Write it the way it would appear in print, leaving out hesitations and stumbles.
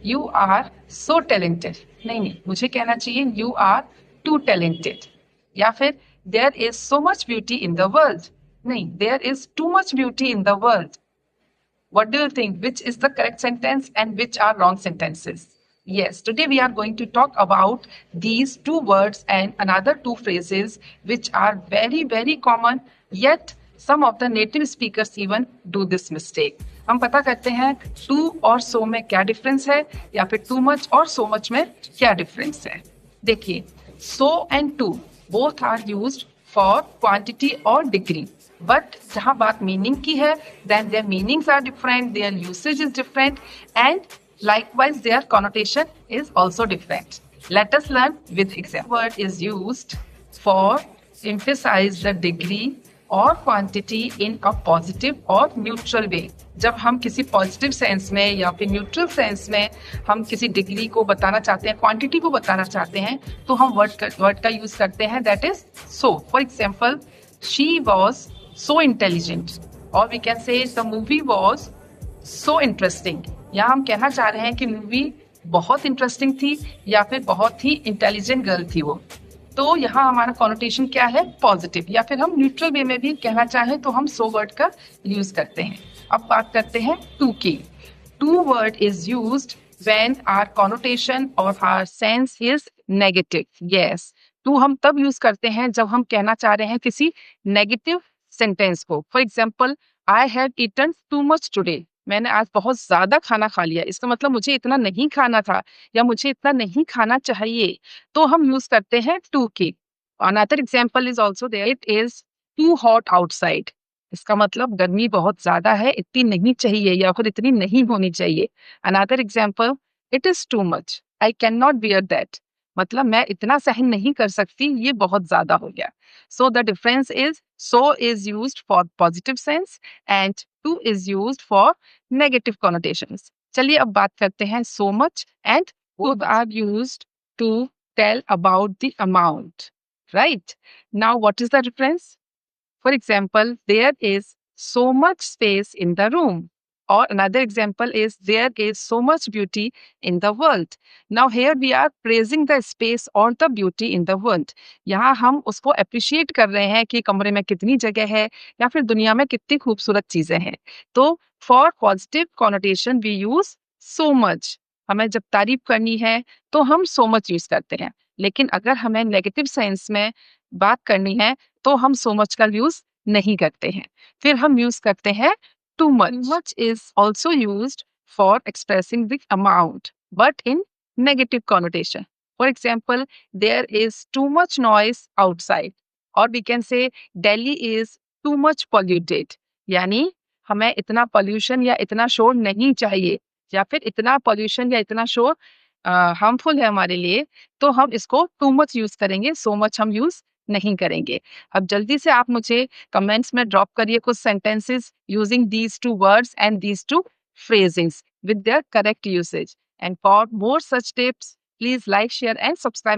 You are so talented, नहीं, मुझे कहना चाहिए यू आर टू टैलेंटेड। या फिर there is so much beauty in the world, नहीं, there is too much beauty in the world. What do you think? Which is the correct sentence and which are wrong sentences? Yes, today we are going to talk about these two words and another two phrases which are very, very common, yet some of the native speakers even do this mistake. हम पता करते हैं to और सो में क्या difference है, या फिर टू मच और सो मच में क्या डिफरेंस है। देखिए, so and too both are used for quantity और डिग्री, बट जहां बात मीनिंग की है, then their meanings are different, their usage is different, and likewise their connotation is also different. Let us learn with example. Word is used for emphasize the degree or quantity in a positive or neutral way. जब हम किसी positive sense में या फिर neutral sense में हम किसी degree को बताना चाहते हैं, क्वांटिटी को बताना चाहते हैं, तो हम वर्ड का यूज करते हैं, that is so. For example, she was so intelligent, or we can say the movie was so interesting. यहाँ हम कहना चाह रहे हैं कि मूवी बहुत इंटरेस्टिंग थी या फिर बहुत ही इंटेलिजेंट गर्ल थी वो। तो यहाँ हमारा कॉनोटेशन क्या है? पॉजिटिव। या फिर हम न्यूट्रल वे में भी कहना चाहें तो हम सो वर्ड का यूज करते हैं। अब बात करते हैं टू की। Too word is used when our connotation और our sense is negative. Yes, too हम तब यूज करते हैं जब हम कहना चाह रहे हैं किसी नेगेटिव सेंटेंस को। For example, I have eaten too much today, मैंने आज बहुत ज्यादा खाना खा लिया, इसका मतलब मुझे इतना नहीं खाना था या मुझे इतना नहीं खाना चाहिए, तो हम यूज करते हैं टू की। Another example is also there, it is too hot outside, इसका मतलब गर्मी बहुत ज्यादा है, इतनी नहीं चाहिए या फिर इतनी नहीं होनी चाहिए। Another example, it is too much, I can not bear that, मतलब मैं इतना सहन नहीं कर सकती, ये बहुत ज्यादा हो गया। So the difference is so is used for positive sense and to is used for negative connotations. चलिए अब बात करते हैं so much and both are used to tell about the amount, right? Now what is the difference? For example, there is so much space in the room. Or another example is there is so much beauty in the world. Now here we are praising the space or the beauty in the world. यहाँ हम उसको appreciate कर रहे हैं कि कमरे में कितनी जगह है या फिर दुनिया में कितनी खूबसूरत चीजें हैं। तो for positive connotation we use so much. हमें जब तारीफ करनी है तो हम so much यूज करते हैं, लेकिन अगर हमें नेगेटिव सेंस में बात करनी है तो हम so much का यूज नहीं करते हैं, फिर हम यूज करते हैं too much. Too much is also used for expressing the amount, but in negative connotation. For example, there is too much noise outside, or we can say Delhi is too much polluted. यानी हमें इतना pollution या इतना शोर नहीं चाहिए, या फिर इतना pollution या इतना शोर हार्मफुल है हमारे लिए, तो हम इसको too much यूज करेंगे, so much हम यूज नहीं करेंगे। अब जल्दी से आप मुझे कमेंट्स में ड्रॉप करिए कुछ sentences using these two words and these two phrases with their correct usage. And for more such tips, please like, share and subscribe.